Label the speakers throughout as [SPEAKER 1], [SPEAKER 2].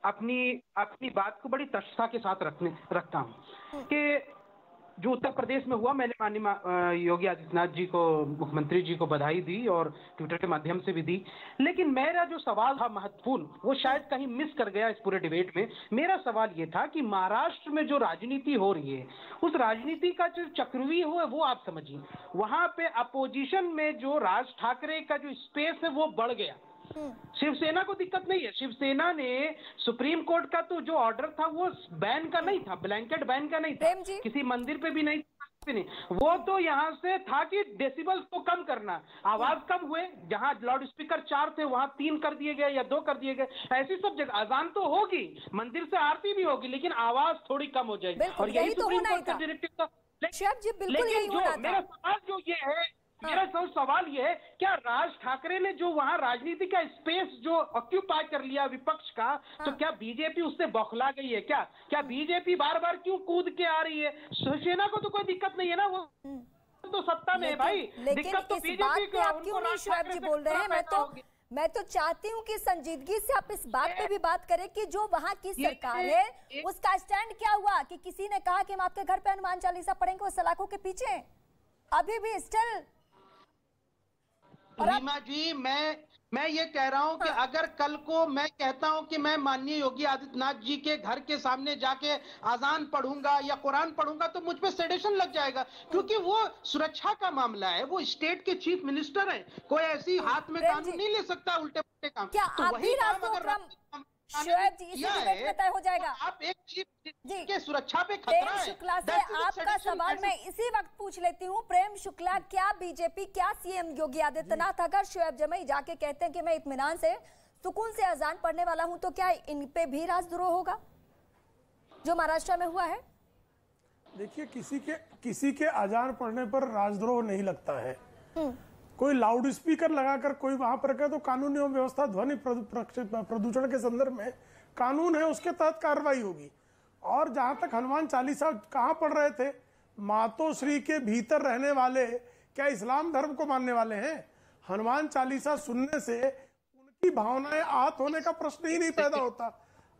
[SPEAKER 1] अपनी अपनी बात को बड़ी तटस्थता के साथ रखता हूँ कि जो उत्तर प्रदेश में हुआ, मैंने माननीय योगी आदित्यनाथ जी को, मुख्यमंत्री जी को बधाई दी और ट्विटर के माध्यम से भी दी। लेकिन मेरा जो सवाल था महत्वपूर्ण, वो शायद कहीं मिस कर गया इस पूरे डिबेट में। मेरा सवाल ये था कि महाराष्ट्र में जो राजनीति हो रही है, उस राजनीति का जो चक्रव्यूह है वो आप समझिए। वहां पे अपोजिशन में जो राज ठाकरे का जो स्पेस है वो बढ़ गया। शिवसेना को दिक्कत नहीं है, शिवसेना ने सुप्रीम कोर्ट का तो जो ऑर्डर था वो बैन का नहीं था, ब्लैंकेट बैन का नहीं था, किसी मंदिर पे भी नहीं था, वो तो यहाँ से था कि डेसिबल को कम करना, आवाज कम हुए, जहां लाउड स्पीकर 4 थे वहां 3 कर दिए गए या 2 कर दिए गए। ऐसी सब जगह अजान तो होगी, मंदिर से आरती भी होगी, लेकिन आवाज थोड़ी कम हो जाएगी। और यही सुप्रीम कोर्ट का डायरेक्टिव था। लेकिन जो मेरा सवाल जो ये है, मेरा सवाल ये है, क्या राज ठाकरे ने जो वहां राजनीति का स्पेस जो ऑक्यूपाई कर लिया विपक्ष का, तो क्या बीजेपी उससे बौखला गई है? क्या बीजेपी बार बार क्यों कूद के आ रही है? शिवसेना को तो कोई दिक्कत नहीं है ना, वो तो सत्ता में है भाई। दिक्कत तो बीजेपी को।
[SPEAKER 2] आप क्यों नहीं शोएब जी बोल रहे हैं? मैं तो चाहती हूँ कि संजीदगी से आप इस बात पे भी बात करें कि जो वहाँ की सरकार है उसका स्टैंड क्या हुआ। कि किसी ने कहा कि हम आपके घर पे हनुमान चालीसा पढ़ेंगे, वो सलाखों के पीछे अभी भी स्टिल।
[SPEAKER 1] रीमा जी, मैं ये कह रहा हूं कि अगर कल को मैं कहता हूं कि मैं माननीय योगी आदित्यनाथ जी के घर के सामने जाके अजान पढ़ूंगा या कुरान पढ़ूंगा तो मुझ पे सेडेशन लग जाएगा, क्योंकि वो सुरक्षा का मामला है। वो स्टेट के चीफ मिनिस्टर हैं, कोई ऐसी हाथ में कानून नहीं ले सकता उल्टे पुल्टे काम।
[SPEAKER 2] क्या
[SPEAKER 1] तो वही काम अगर
[SPEAKER 2] शोएब जी इसी डिबेट में तय हो जाएगा।
[SPEAKER 1] आप एक चीफ के सुरक्षा पे खतरा है।
[SPEAKER 2] शुक्ला से आपका सवाल मैं इसी वक्त पूछ लेती हूँ। प्रेम शुक्ला, क्या बीजेपी, क्या सीएम योगी आदित्यनाथ अगर शोएब जमई जाके कहते हैं कि मैं इत्मीनान से सुकून से अजान पढ़ने वाला हूँ, तो क्या इन पे भी राजद्रोह होगा जो महाराष्ट्र में हुआ है?
[SPEAKER 3] देखिए, किसी के अजान पढ़ने पर राजद्रोह नहीं लगता है। कोई लाउड स्पीकर लगाकर कोई वहां पर कहे तो कानून एवं व्यवस्था ध्वनि प्रदूषण के संदर्भ में कानून है, उसके तहत कार्रवाई होगी। और जहां तक हनुमान चालीसा कहाँ पढ़ रहे थे, मातोश्री के भीतर रहने वाले क्या इस्लाम धर्म को मानने वाले हैं? हनुमान चालीसा सुनने से उनकी भावनाएं आहत होने का प्रश्न ही नहीं पैदा होता।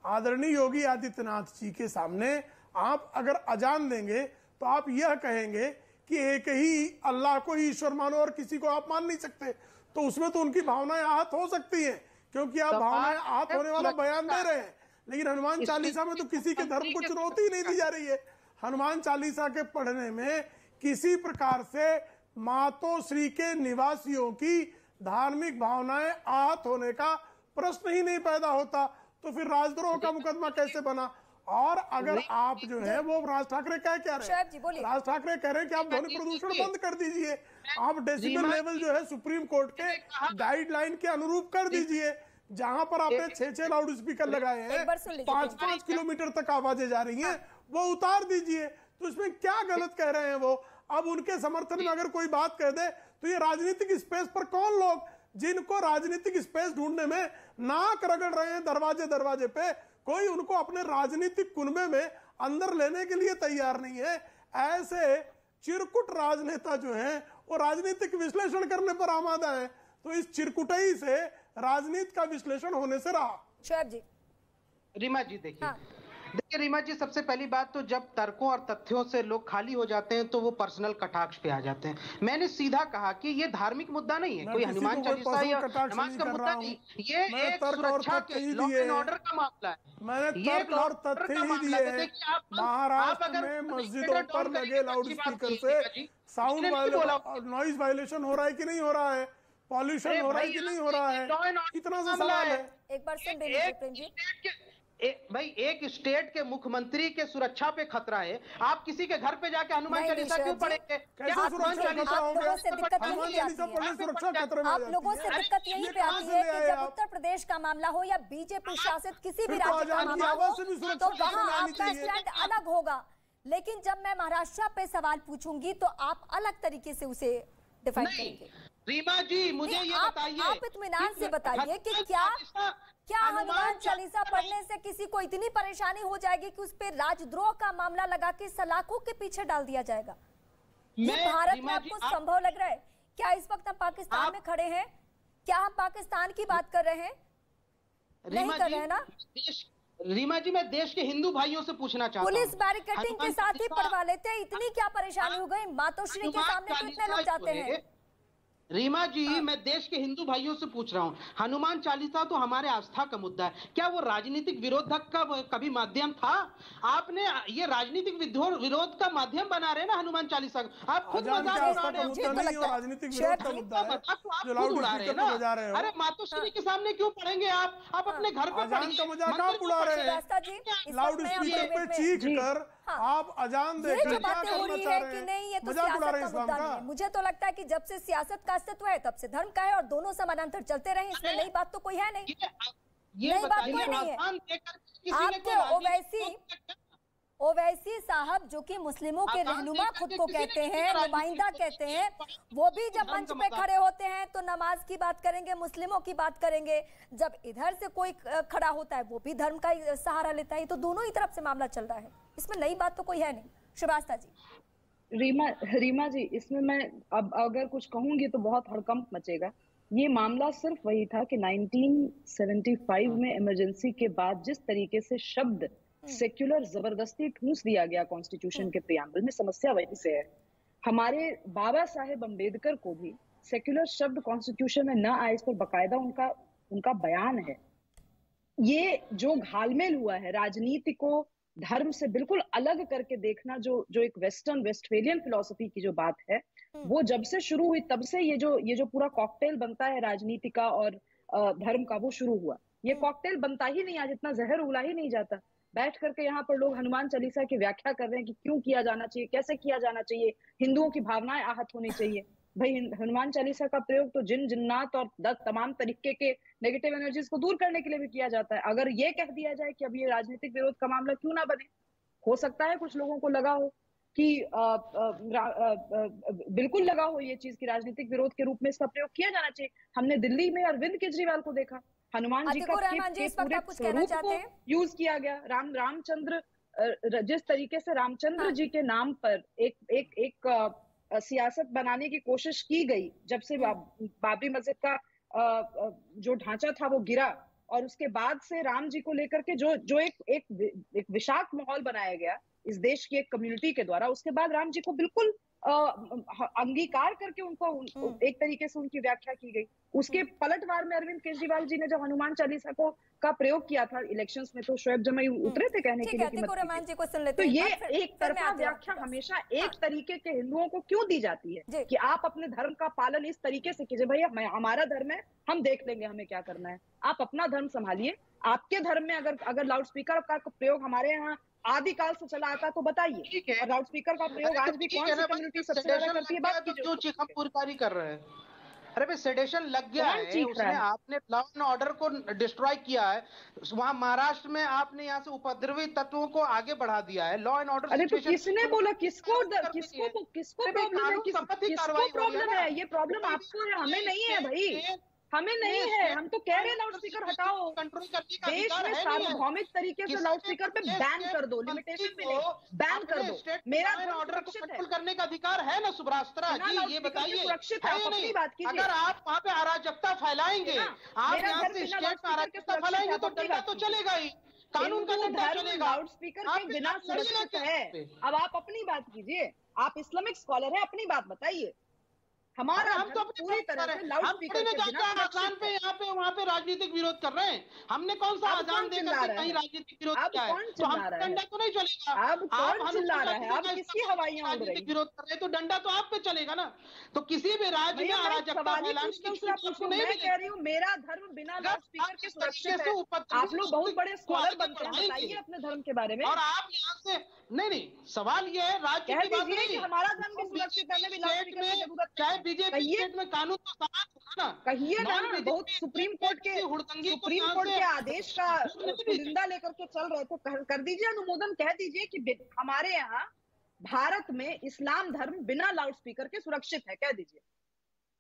[SPEAKER 3] आदरणीय योगी आदित्यनाथ जी के सामने आप अगर अजान देंगे तो आप यह कहेंगे कि एक ही अल्लाह को ही ईश्वर मानो और किसी को आप मान नहीं सकते, तो उसमें तो उनकी भावनाएं आहत हो सकती हैं, क्योंकि आप भावनाएं आहत होने वाला बयान दे रहे हैं। लेकिन हनुमान चालीसा में तो किसी के धर्म को चुनौती नहीं दी जा रही है। हनुमान चालीसा के पढ़ने में किसी प्रकार से मातोश्री के निवासियों की धार्मिक भावनाएं आहत होने का प्रश्न ही नहीं पैदा होता, तो फिर राजद्रोह का मुकदमा कैसे बना? और अगर आप जो है वो राज ठाकरे क्या रहे हैं, राज ठाकरे कह रहे हैं कि आप ध्वनि प्रदूषण बंद कर दीजिए, आप डेसिबल लेवल जो है सुप्रीम कोर्ट के गाइडलाइन के अनुरूप कर दीजिए। जहां पर आपने 6 लाउड स्पीकर लगाए हैं, 5-5 किलोमीटर तक आवाजें जा रही हैं, वो उतार दीजिए। तो इसमें क्या गलत कह रहे हैं वो? अब उनके समर्थन में अगर कोई बात कह दे तो ये राजनीतिक स्पेस पर कौन लोग जिनको राजनीतिक स्पेस ढूंढने में नाक रगड़ रहे हैं दरवाजे पे, कोई उनको अपने राजनीतिक कुनबे में अंदर लेने के लिए तैयार नहीं है। ऐसे चिरकुट राजनेता जो हैं वो राजनीतिक विश्लेषण करने पर आमादा है, तो इस चिरकुटाई से राजनीति का विश्लेषण होने से रहा।
[SPEAKER 2] शोएब जी।
[SPEAKER 1] रीमा जी देखिए रीमा जी, सबसे पहली बात तो जब तर्कों और तथ्यों से लोग खाली हो जाते हैं तो वो पर्सनल कटाक्ष पे आ जाते हैं। मैंने सीधा कहा कि ये धार्मिक मुद्दा नहीं है, कोई हनुमान चालीसा या नमाज का मुद्दा नहीं, ये एक सुरक्षा के लॉ एंड ऑर्डर का मामला है।
[SPEAKER 3] मैंने तर्क और तथ्य ही दिए हैं। महाराष्ट्र में मस्जिदों पर लगे लाउड स्पीकर से साउंड नॉइज वायलेशन हो रहा है कि नहीं हो रहा है, पॉल्यूशन हो रहा है कि नहीं हो रहा है, इतना सा सवाल है।
[SPEAKER 2] एक बार सुन लीजिए
[SPEAKER 1] भाई, एक स्टेट के मुख्यमंत्री के सुरक्षा पे खतरा है, आप किसी के घर पे जाके हनुमान चालीसा क्यों पढ़ेंगे?
[SPEAKER 2] आप लोगों से दिक्कत यही पे आती है कि जब उत्तर प्रदेश का मामला हो या बीजेपी शासित किसी भी राज्य का मामला हो तो वहाँ आपका स्टैंड अलग होगा। लेकिन जब मैं महाराष्ट्र पे सवाल पूछूंगी तो आप अलग तरीके से उसे डिफाइन करेंगे।
[SPEAKER 1] रीमा जी, मुझे ये बताइए,
[SPEAKER 2] आप इत्मीनान से बताइए कि क्या हनुमान चालीसा पढ़ने से किसी को इतनी परेशानी हो जाएगी कि उस पर राजद्रोह का मामला लगा के सलाखों के पीछे डाल दिया जाएगा? ये भारत में आपको संभव लग रहा है? क्या इस वक्त हम पाकिस्तान में खड़े हैं? क्या हम पाकिस्तान की बात कर रहे हैं? नहीं कर रहे हैं ना?
[SPEAKER 1] रीमा जी, मैं देश के हिंदू भाइयों से पूछना चाहता हूँ,
[SPEAKER 2] पुलिस बैरिकेडिंग के साथ ही पढ़वा लेते, इतनी क्या परेशानी हो गई? मातोश्री के सामने तो इतने लोग जाते हैं।
[SPEAKER 1] रीमा जी, मैं देश के हिंदू भाइयों से पूछ रहा हूँ, हनुमान चालीसा तो हमारे आस्था का मुद्दा है, क्या वो राजनीतिक विरोधक का कभी माध्यम था? आपने ये राजनीतिक विरोध का माध्यम बना रहे ना हनुमान चालीसा। आप खुद मजाक उड़ा रहे हैं,
[SPEAKER 3] राजनीतिक विरोध का मुद्दा है, जो लाउड स्पीकर पे बजा रहे हो।
[SPEAKER 1] अरे मातोश्री के सामने क्यों पढ़ेंगे आप अपने घर पे पढ़िए।
[SPEAKER 3] का मजाक आप उड़ा रहे हैं, लाउड स्पीकर पे चीख कर आप अजान दे
[SPEAKER 2] ये जो बातें हो रही है कि नहीं, ये तो सियासत का मुद्दा नहीं है। मुझे तो लगता है कि जब से सियासत का अस्तित्व है तब से धर्म का है, और दोनों समानांतर चलते रहे, इसमें नई बात तो कोई है नहीं, नई बात कोई नहीं है। आपके ओवैसी साहब जो कि मुस्लिमों के रहनुमा खुद को कहते हैं, नुमाइंदा कहते हैं, वो भी जब मंच पे खड़े होते हैं तो नमाज की बात करेंगे, मुस्लिमों की बात करेंगे। जब इधर से कोई खड़ा होता है वो भी धर्म का सहारा लेता है। तो दोनों ही तरफ से मामला चल रहा है, इसमें नई बात तो कोई है नहीं। श्रीवास्तव जी।
[SPEAKER 4] रीमा जी, इसमें मैं अब अगर कुछ कहूंगी तो बहुत हड़कंप मचेगा। ये मामला सिर्फ वही था कि 1975 में इमरजेंसी के बाद जिस तरीके से शब्द सेक्युलर जबरदस्ती ठूस दिया गया कॉन्स्टिट्यूशन के प्रियम्बल में, समस्या वहीं से है। हमारे बाबा साहेब अम्बेडकर को भी सेक्युलर शब्द कॉन्स्टिट्यूशन में न आए, इस पर बकायदा उनका बयान है। ये जो घालमेल हुआ है राजनीति को धर्म से बिल्कुल अलग करके देखना, जो एक वेस्टफेलियन फिलॉसफी की जो बात है, वो जब से शुरू हुई तब से ये जो पूरा कॉकटेल बनता है राजनीति का और धर्म का, वो शुरू हुआ। ये कॉकटेल बनता ही नहीं, आज इतना जहर उगला ही नहीं जाता। बैठ करके यहाँ पर लोग हनुमान चालीसा की व्याख्या कर रहे हैं कि क्यों किया जाना चाहिए, कैसे किया जाना चाहिए, हिंदुओं की भावनाएं आहत होनी चाहिए। भाई, हनुमान चालीसा का प्रयोग तो जिन्नात और तमाम तरीके के नेगेटिव एनर्जीज को दूर करने के लिए भी किया जाता है। अगर ये कह दिया जाए कि अब ये राजनीतिक विरोध का मामला क्यों ना बने, हो सकता है कुछ लोगों को लगा हो कि बिल्कुल लगा हो ये चीज कि राजनीतिक विरोध के रूप में इसका प्रयोग किया जाना चाहिए। हमने दिल्ली में अरविंद केजरीवाल को देखा, हनुमान जी का पूरे स्वरूप को यूज किया गया। रामचंद्र, जिस तरीके से रामचंद्र जी के नाम पर एक सियासत बनाने की कोशिश की गई, जब से बाबरी मस्जिद का जो ढांचा था वो गिरा, और उसके बाद से राम जी को लेकर के जो एक विषाक्त माहौल बनाया गया इस देश की एक कम्युनिटी के द्वारा, उसके बाद राम जी को बिल्कुल अंगीकार करके उनको एक तरीके से उनकी व्याख्या की गई। उसके पलटवार में अरविंद केजरीवाल जी ने जब हनुमान चालीसा का प्रयोग किया था इलेक्शंस में, तो शोएब जमाई उतरे थे कहने के लिए कि तो ये एक तरफा व्याख्या हमेशा एक तरीके के हिंदुओं को क्यों दी जाती है कि आप अपने धर्म का पालन इस तरीके से कीजिए। भैया, हमारा धर्म है, हम देख लेंगे हमें क्या करना है, आप अपना धर्म संभालिए। आपके धर्म में अगर लाउड स्पीकर का प्रयोग हमारे यहाँ आदिकाल से चला आता तो बताइए, और लाउड स्पीकर का प्रयोग आज भी कौन सी कम्युनिटी सबसे ज्यादा करती है? बात
[SPEAKER 1] जो चीज हम पूरी कर रहे हैं। अरे भाई, सेडेशन लग गया है, उसने आपने लॉ एंड ऑर्डर को डिस्ट्रॉय किया है। वहाँ महाराष्ट्र में आपने यहाँ से उपद्रवी तत्वों को आगे बढ़ा दिया है। Law and order.
[SPEAKER 4] अरे तो किसने बोला, किसको प्रॉब्लम है? किसको प्रॉब्लम है? ये प्रॉब्लम आपको है, हमें नहीं है भाई, हमें नहीं है। हम तो कह रहे हैं लाउड स्पीकर हटाओ, देश में सार्वभौमिक तरीके से लाउड स्पीकर पे बैन कर दो, लिमिटेशन भी नहीं, बैन कर दो। मेरा
[SPEAKER 1] ऑर्डर को कंट्रोल करने का अधिकार है ना सुभाष जी, ये बताइए
[SPEAKER 4] सुरक्षित है? अपनी बात कीजिए।
[SPEAKER 1] अगर आप वहाँ पे अराजकता फैलाएंगे, आप यहाँ से स्टेट में अराजकता फैलाएंगे तो डंडा तो चलेगा ही, कानून का डंडा चलेगा।
[SPEAKER 4] लाउड स्पीकर के बिना सुरक्षित है। अब आप अपनी बात कीजिए, आप इस्लामिक स्कॉलर हैं, अपनी बात बताइए। हमारा
[SPEAKER 1] हम तो पूरी तरह से लाउड स्पीकर के बिना आजान पे यहाँ पे वहाँ पे राजनीतिक विरोध कर रहे हैं। हमने कौन सा आजान देकर के कहीं राजनीतिक विरोध किया है? तो हम डंडा तो नहीं चलेगा।
[SPEAKER 4] अब कौन चिल्ला रहा है? अब किसकी हवाइयां उड़ रही?
[SPEAKER 1] राजनीतिक विरोध कर रहे हैं तो डंडा तो आप पे चलेगा ना। तो किसी भी राज्य में अराजकता फैलाने की छूट आपको नहीं मिलेगी।
[SPEAKER 4] मैं कह रही हूँ, मेरा धर्म बिना लाउड स्पीकर के सुरक्षित है। आप लोग बहुत बड़े स्कॉलर बनते हैं, बताइए अपने धर्म के बारे में।
[SPEAKER 1] और आप यहाँ से नहीं, सवाल ये है राज्य की बात नहीं,
[SPEAKER 4] हमारा धर्म भी सुरक्षित करने में लाउड स्पीकर की जरूरत है।
[SPEAKER 1] चाहे बीजेपी में कानून तो समान होगा ना,
[SPEAKER 4] कहिए ना। बहुत सुप्रीम कोर्ट के आदेश का निंदा लेकर के चल रहे थे, कर दीजिए अनुमोदन, कह दीजिए कि हमारे यहाँ भारत में इस्लाम धर्म बिना लाउड स्पीकर के सुरक्षित है, कह दीजिए।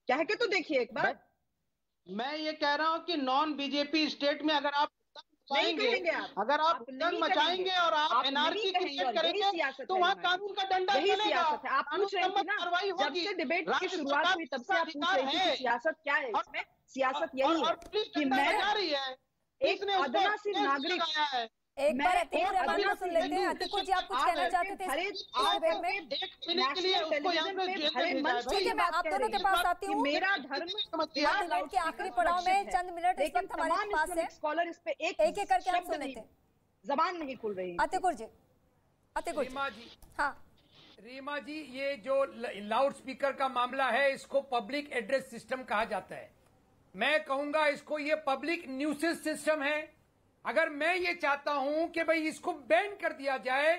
[SPEAKER 4] कह के तो देखिए एक बार।
[SPEAKER 1] मैं ये कह रहा हूँ कि नॉन बीजेपी स्टेट में अगर आप अगर आप उद्दंड मचाएंगे और आप एनआरकी क्रिएट करेंगे तो वहाँ कानून का डंडा चलेगा।
[SPEAKER 4] आप पूछ रहे थे ना, जब से डिबेट की शुरुआत हुई तब से आप पूछ रहे थे कि सियासत क्या है इसमें? सियासत यही है कि मैं एक अदना सी नागरिक
[SPEAKER 2] एक बार अतिकुर रहमान को सुन लेते हैं। अतिकुर जी, आप कुछ कहना चाहते थे
[SPEAKER 1] ठीक है, मैं आप दोनों के पास आती हूँ।
[SPEAKER 4] मेरा धर्म
[SPEAKER 2] के आखिरी पड़ाव में चंद मिनट इस वक्त हमारे पास है,
[SPEAKER 4] स्कॉलर इस पे एक
[SPEAKER 2] करके आप सुन लेते हैं।
[SPEAKER 4] जबान नहीं खुल रही।
[SPEAKER 2] अतिकुर जी,
[SPEAKER 5] रीमा जी,
[SPEAKER 2] हाँ
[SPEAKER 5] रीमा जी, ये जो लाउड स्पीकर का मामला है इसको पब्लिक एड्रेस सिस्टम कहा जाता है। मैं कहूंगा इसको ये पब्लिक न्यूसेज सिस्टम है। अगर मैं ये चाहता हूं कि भाई इसको बैन कर दिया जाए,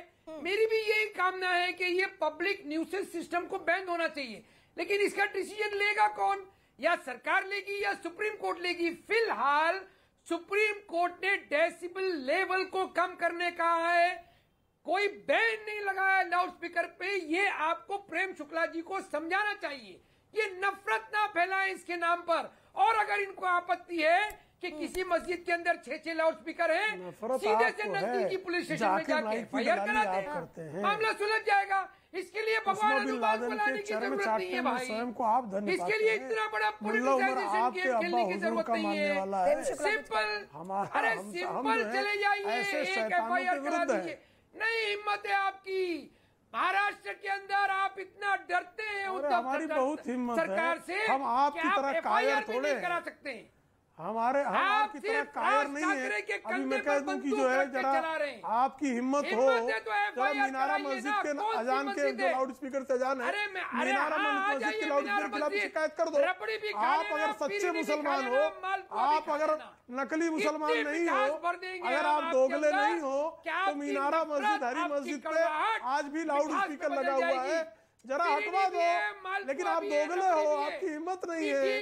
[SPEAKER 5] मेरी भी यही कामना है कि ये पब्लिक न्यूसेज सिस्टम को बैन होना चाहिए। लेकिन इसका डिसीजन लेगा कौन? या सरकार लेगी या सुप्रीम कोर्ट लेगी? फिलहाल सुप्रीम कोर्ट ने डेसिबल लेवल को कम करने का है, कोई बैन नहीं लगाया लाउड स्पीकर पे। ये आपको प्रेम शुक्ला जी को समझाना चाहिए, ये नफरत ना फैलाएं इसके नाम पर। और अगर इनको आपत्ति है कि किसी मस्जिद के अंदर 6 लाउड स्पीकर है, सीधे से नजदीकी पुलिस स्टेशन में जाके एफआईआर कराते हैं, मामला सुलझ जाएगा। इसके लिए भगवान हनुमान को लाने की जरूरत नहीं है भाई, इसके लिए इतना बड़ा पॉलिटिसाइजेशन गेम खेलने की जरूरत नहीं है। सिंपल, अरे सिंपल चले जाइए, एक एफआईआर करा दीजिए। नहीं हिम्मत है आपकी, महाराष्ट्र के अंदर आप इतना डरते हैं उद्धव सरकार से,
[SPEAKER 3] हम आपकी तरह कायर थोड़े
[SPEAKER 5] नहीं करा सकते हैं।
[SPEAKER 3] हम आपकी तरह कायर नहीं है। अभी मैं कह दूं कि जो है जरा आपकी हिम्मत हो, जरा मीनारा मस्जिद के अजान के जो लाउड स्पीकर से अजान है, मीनारा मस्जिद के लाउड स्पीकर के खिलाफ शिकायत कर दो। आप अगर सच्चे मुसलमान हो, आप अगर नकली मुसलमान नहीं हो, अगर आप दोगले नहीं हो, तो मीनारा मस्जिद हरी मस्जिद पे आज भी लाउड स्पीकर लगा हुआ है, जरा हटवा दो। लेकिन आप दोगले हो, आपकी हिम्मत नहीं है,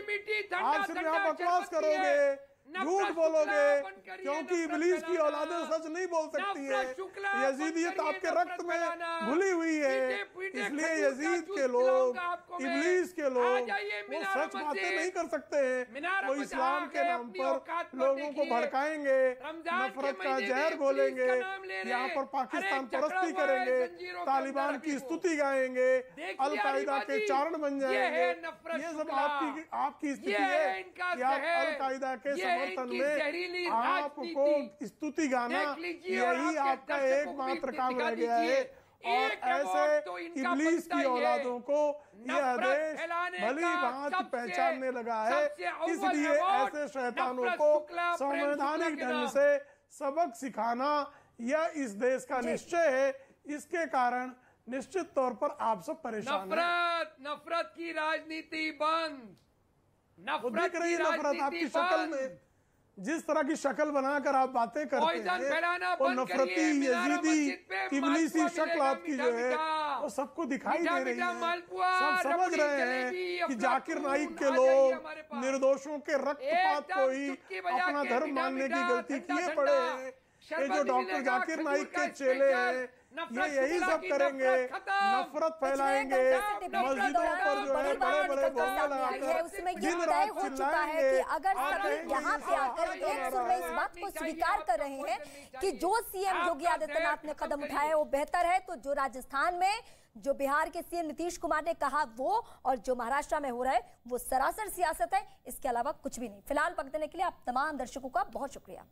[SPEAKER 3] आप सिर्फ यहाँ बकवास करोगे, झूठ बोलोगे, क्योंकि इब्लीस की औलादें सच नहीं बोल सकती है। यजीदियत आपके रक्त में घुली हुई है, इसलिए यजीद के लोग, इब्लीस के लोग वो सच बातें नहीं कर सकते हैं। वो इस्लाम के नाम पर लोगों को भड़काएंगे, नफरत का जहर घोलेंगे, यहाँ पर पाकिस्तान परस्ती करेंगे, तालिबान की स्तुति गाएंगे, अलकायदा के चारण बन जाएंगे। ये सब आपकी स्थिति है कि आप अलकायदा के समर्थन में आपको स्तुति गाना, यही आपका एकमात्र काम रह गया है। और ऐसे इब्लीस की औलादों को यह देश भली भांति पहचानने लगा है, इसलिए ऐसे शैतानों को संवैधानिक ढंग से सबक सिखाना यह इस देश का निश्चय है। इसके कारण निश्चित तौर पर आप सब परेशान हैं।
[SPEAKER 5] नफरत की राजनीति बंद।
[SPEAKER 3] दिख रही है नफरत आपकी शक्ल में, जिस तरह की शक्ल बनाकर आप बातें करते हैं, वो नफरती यजीदी इब्लीसी शक्ल आपकी जो है वो सबको दिखाई दे रही है। सब समझ रहे हैं कि जाकिर नाइक के लोग निर्दोषों के रक्तपात को ही अपना धर्म मानने की गलती किए पड़े हैं। ये जो डॉक्टर जाकिर नाइक के चेले हैं, ये यही सब करेंगे, नफरत फैलाएंगे, मस्जिदों पर जो है बड़े बड़े बोर्ड लगाकर दिन रात चिल्लाएंगे।
[SPEAKER 2] अगर सभी यहाँ पे आकर एक सुर में इस बात को स्वीकार कर रहे हैं कि जो सीएम योगी आदित्यनाथ ने कदम उठाया है वो बेहतर है, तो जो राजस्थान में, जो बिहार के सीएम नीतीश कुमार ने कहा वो, और जो महाराष्ट्र में हो रहा है वो सरासर सियासत है, इसके अलावा कुछ भी नहीं। फिलहाल वक्त देने के लिए आप तमाम दर्शकों का बहुत शुक्रिया।